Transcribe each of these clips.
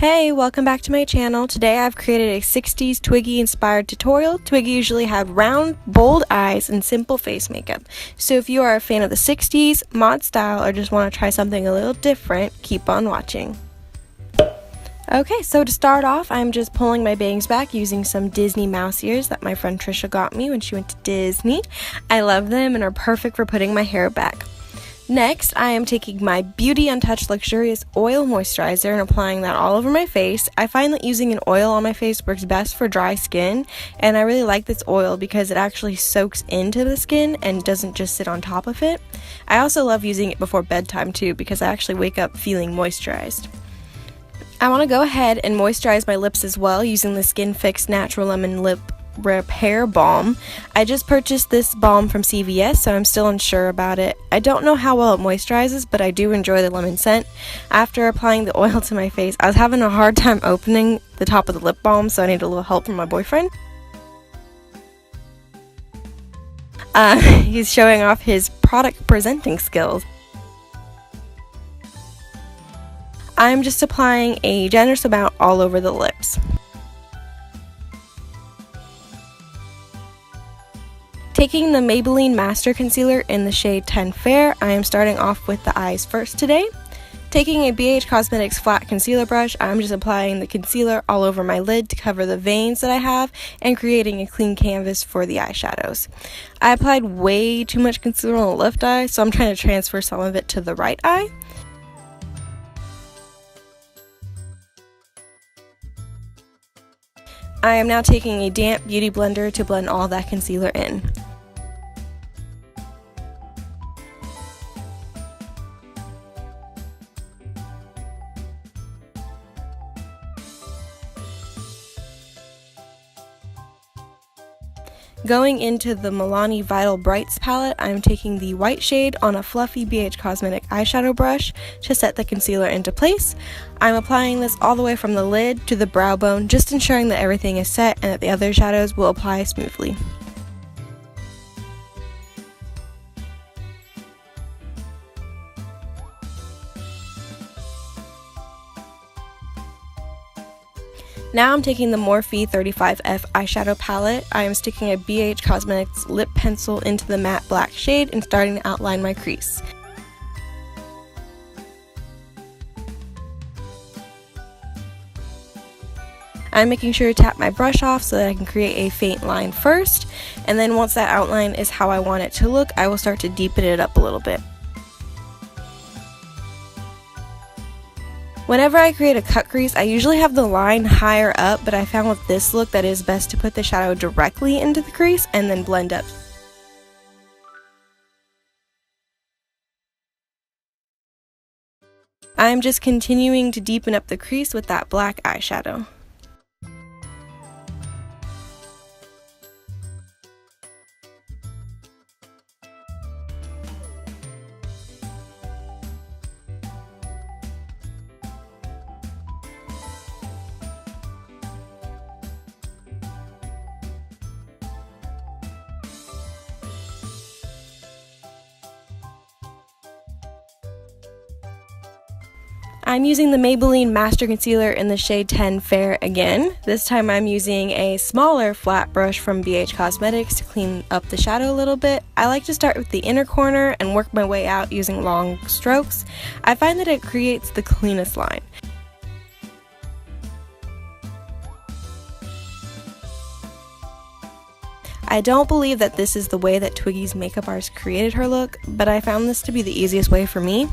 Hey, welcome back to my channel. Today I've created a 60s Twiggy inspired tutorial. Twiggy usually have round, bold eyes and simple face makeup. So if you are a fan of the 60s, mod style, or just want to try something a little different, keep on watching. Okay, so to start off, I'm just pulling my bangs back using some Disney mouse ears that my friend Trisha got me when she went to Disney. I love them and are perfect for putting my hair back. Next, I am taking my Beauty Untouched Luxurious Oil Moisturizer and applying that all over my face. I find that using an oil on my face works best for dry skin, and I really like this oil because it actually soaks into the skin and doesn't just sit on top of it. I also love using it before bedtime too because I actually wake up feeling moisturized. I want to go ahead and moisturize my lips as well using the Skinfix Natural Lemon Lip Repair Balm. I just purchased this balm from CVS, so I'm still unsure about it. I don't know how well it moisturizes, but I do enjoy the lemon scent. After applying the oil to my face, I was having a hard time opening the top of the lip balm, so I need a little help from my boyfriend. He's showing off his product presenting skills. I'm just applying a generous amount all over the lips. Taking the Maybelline Master Concealer in the shade 10 Fair, I am starting off with the eyes first today. Taking a BH Cosmetics flat concealer brush, I'm just applying the concealer all over my lid to cover the veins that I have and creating a clean canvas for the eyeshadows. I applied way too much concealer on the left eye, so I'm trying to transfer some of it to the right eye. I am now taking a damp beauty blender to blend all that concealer in. Going into the Milani Vital Brights palette, I'm taking the white shade on a fluffy BH Cosmetic eyeshadow brush to set the concealer into place. I'm applying this all the way from the lid to the brow bone, just ensuring that everything is set and that the other shadows will apply smoothly. Now I'm taking the Morphe 35F eyeshadow palette. I am sticking a BH Cosmetics lip pencil into the matte black shade and starting to outline my crease. I'm making sure to tap my brush off so that I can create a faint line first, and then once that outline is how I want it to look, I will start to deepen it up a little bit. Whenever I create a cut crease, I usually have the line higher up, but I found with this look that it is best to put the shadow directly into the crease and then blend up. I'm just continuing to deepen up the crease with that black eyeshadow. I'm using the Maybelline Master Concealer in the shade 10 Fair again. This time I'm using a smaller flat brush from BH Cosmetics to clean up the shadow a little bit. I like to start with the inner corner and work my way out using long strokes. I find that it creates the cleanest line. I don't believe that this is the way that Twiggy's makeup artist created her look, but I found this to be the easiest way for me.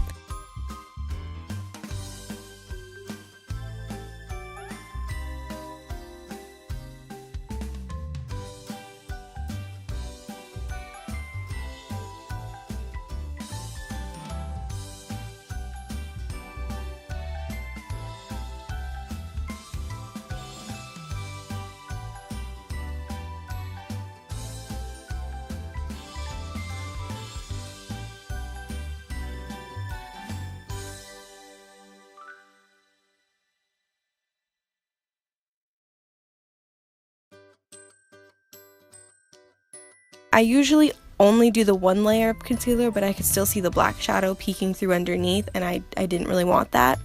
I usually only do the one layer of concealer, but I could still see the black shadow peeking through underneath, and I didn't really want that.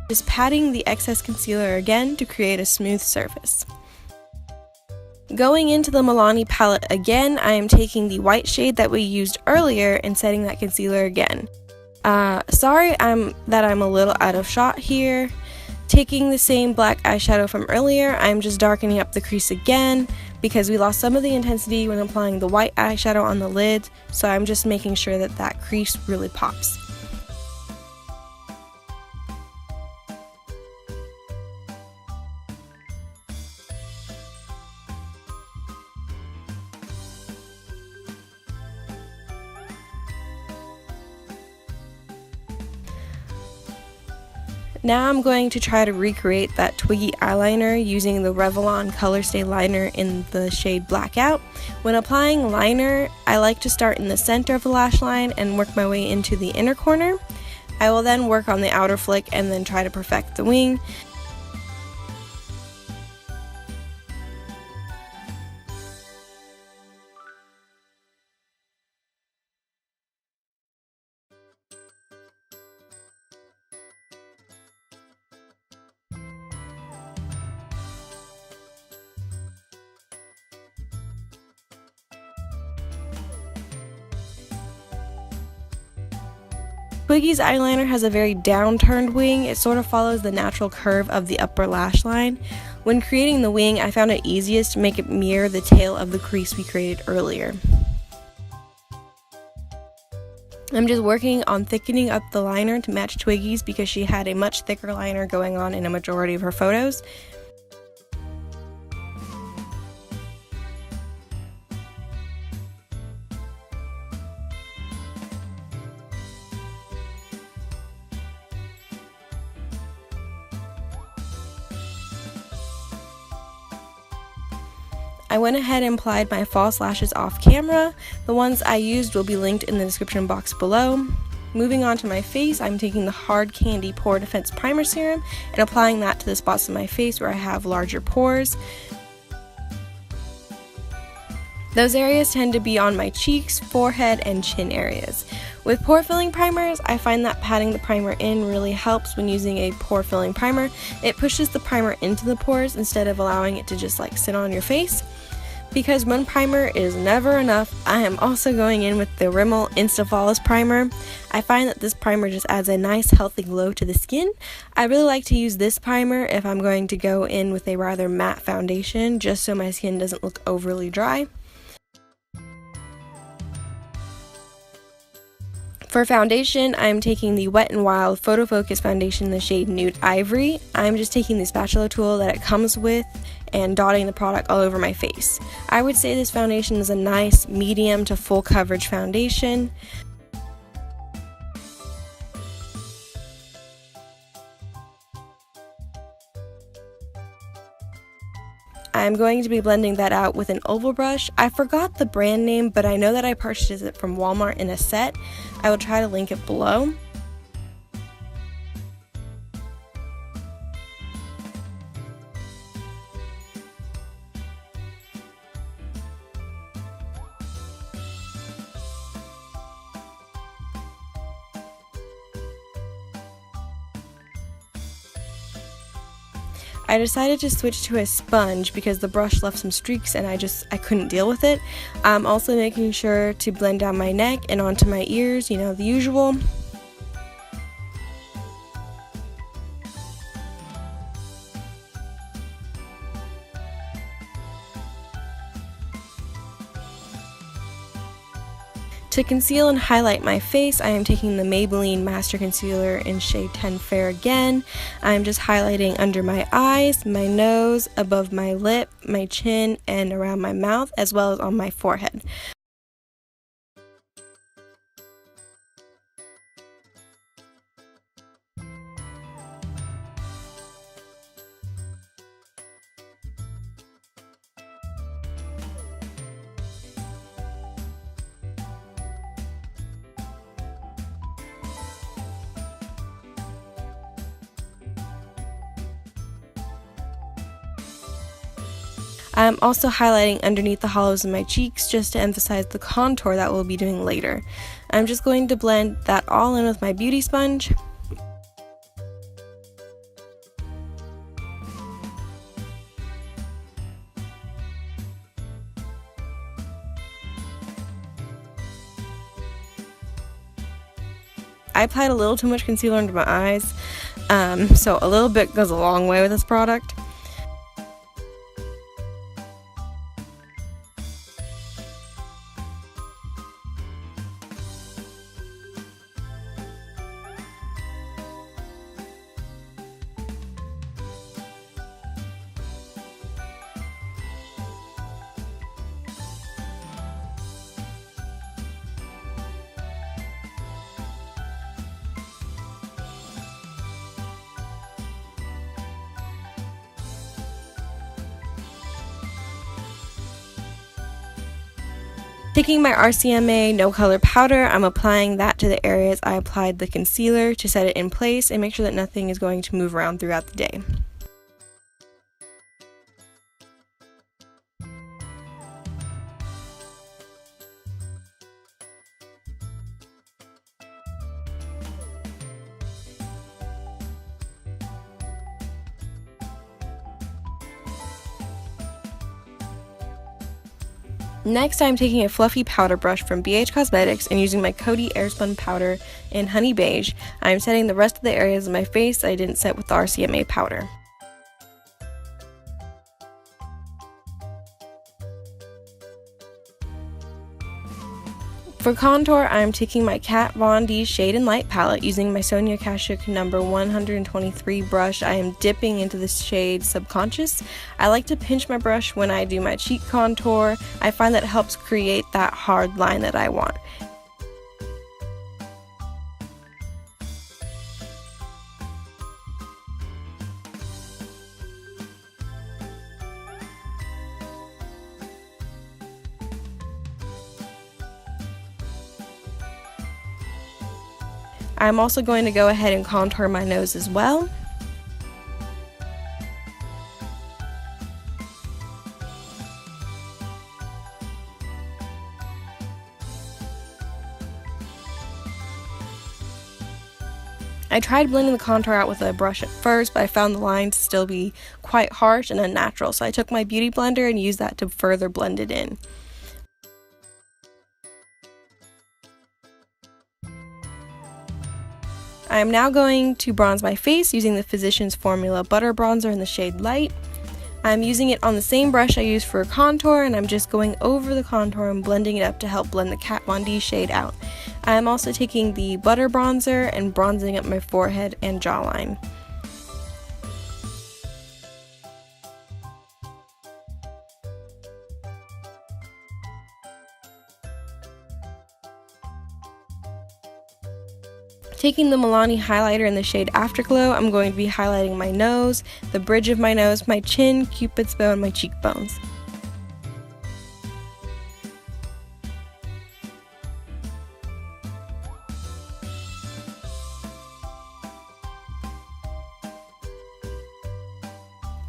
Just patting the excess concealer again to create a smooth surface. Going into the Milani palette again, I am taking the white shade that we used earlier and setting that concealer again. Sorry that I'm a little out of shot here. Taking the same black eyeshadow from earlier, I'm just darkening up the crease again because we lost some of the intensity when applying the white eyeshadow on the lid, so I'm just making sure that that crease really pops. Now I'm going to try to recreate that Twiggy eyeliner using the Revlon Color Stay Liner in the shade Blackout. When applying liner, I like to start in the center of the lash line and work my way into the inner corner. I will then work on the outer flick and then try to perfect the wing. Twiggy's eyeliner has a very downturned wing. It sort of follows the natural curve of the upper lash line. When creating the wing, I found it easiest to make it mirror the tail of the crease we created earlier. I'm just working on thickening up the liner to match Twiggy's because she had a much thicker liner going on in a majority of her photos. I went ahead and applied my false lashes off camera. The ones I used will be linked in the description box below. Moving on to my face, I'm taking the Hard Candy Pore Defense Primer Serum and applying that to the spots of my face where I have larger pores. Those areas tend to be on my cheeks, forehead, and chin areas. With pore filling primers, I find that patting the primer in really helps when using a pore filling primer. It pushes the primer into the pores instead of allowing it to just like sit on your face. Because one primer is never enough, I am also going in with the Rimmel Insta Flawless Primer. I find that this primer just adds a nice healthy glow to the skin. I really like to use this primer if I'm going to go in with a rather matte foundation, just so my skin doesn't look overly dry. For foundation, I'm taking the Wet n Wild Photo Focus Foundation in the shade Nude Ivory. I'm just taking the spatula tool that it comes with and dotting the product all over my face. I would say this foundation is a nice medium to full coverage foundation. I'm going to be blending that out with an oval brush. I forgot the brand name, but I know that I purchased it from Walmart in a set. I will try to link it below. I decided to switch to a sponge because the brush left some streaks and I couldn't deal with it. I'm also making sure to blend down my neck and onto my ears, you know, the usual. To conceal and highlight my face, I am taking the Maybelline Master Concealer in shade 10 Fair again. I'm just highlighting under my eyes, my nose, above my lip, my chin, and around my mouth, as well as on my forehead. I'm also highlighting underneath the hollows of my cheeks just to emphasize the contour that we'll be doing later. I'm just going to blend that all in with my beauty sponge. I applied a little too much concealer under my eyes, so a little bit goes a long way with this product. Taking my RCMA No Color Powder, I'm applying that to the areas I applied the concealer to set it in place and make sure that nothing is going to move around throughout the day. Next, I'm taking a fluffy powder brush from BH Cosmetics and using my Cody Airspun powder in Honey Beige. I'm setting the rest of the areas of my face that I didn't set with the RCMA powder. For contour, I'm taking my Kat Von D Shade and Light palette using my Sonia Kashuk number 123 brush. I am dipping into the shade Subconscious. I like to pinch my brush when I do my cheek contour. I find that it helps create that hard line that I want. I'm also going to go ahead and contour my nose as well. I tried blending the contour out with a brush at first, but I found the lines to still be quite harsh and unnatural, so I took my beauty blender and used that to further blend it in. I am now going to bronze my face using the Physicians Formula Butter Bronzer in the shade Light. I'm using it on the same brush I used for contour, and I'm just going over the contour and blending it up to help blend the Kat Von D shade out. I am also taking the Butter Bronzer and bronzing up my forehead and jawline. Taking the Milani Highlighter in the shade Afterglow, I'm going to be highlighting my nose, the bridge of my nose, my chin, cupid's bow, and my cheekbones.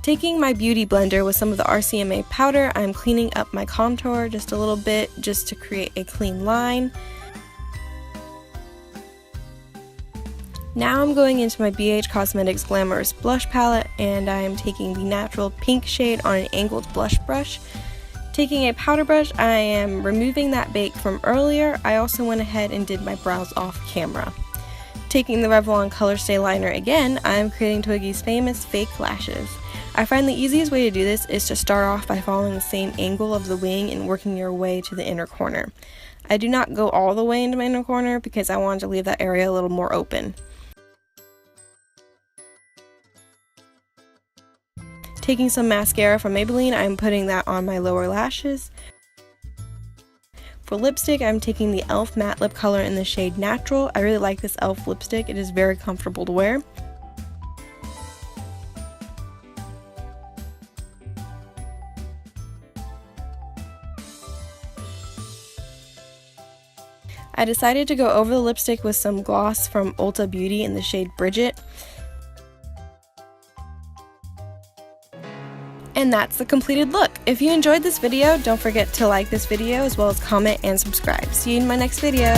Taking my beauty blender with some of the RCMA powder, I'm cleaning up my contour just a little bit just to create a clean line. Now I'm going into my BH Cosmetics Glamorous blush palette, and I am taking the natural pink shade on an angled blush brush. Taking a powder brush, I am removing that bake from earlier. I also went ahead and did my brows off camera. Taking the Revlon Color Stay Liner again, I am creating Twiggy's famous fake lashes. I find the easiest way to do this is to start off by following the same angle of the wing and working your way to the inner corner. I do not go all the way into my inner corner because I wanted to leave that area a little more open. Taking some mascara from Maybelline, I'm putting that on my lower lashes. For lipstick, I'm taking the e.l.f. matte lip color in the shade Natural. I really like this e.l.f. lipstick. It is very comfortable to wear. I decided to go over the lipstick with some gloss from Ulta Beauty in the shade Bridgitte. And that's the completed look. If you enjoyed this video, don't forget to like this video as well as comment and subscribe. See you in my next video.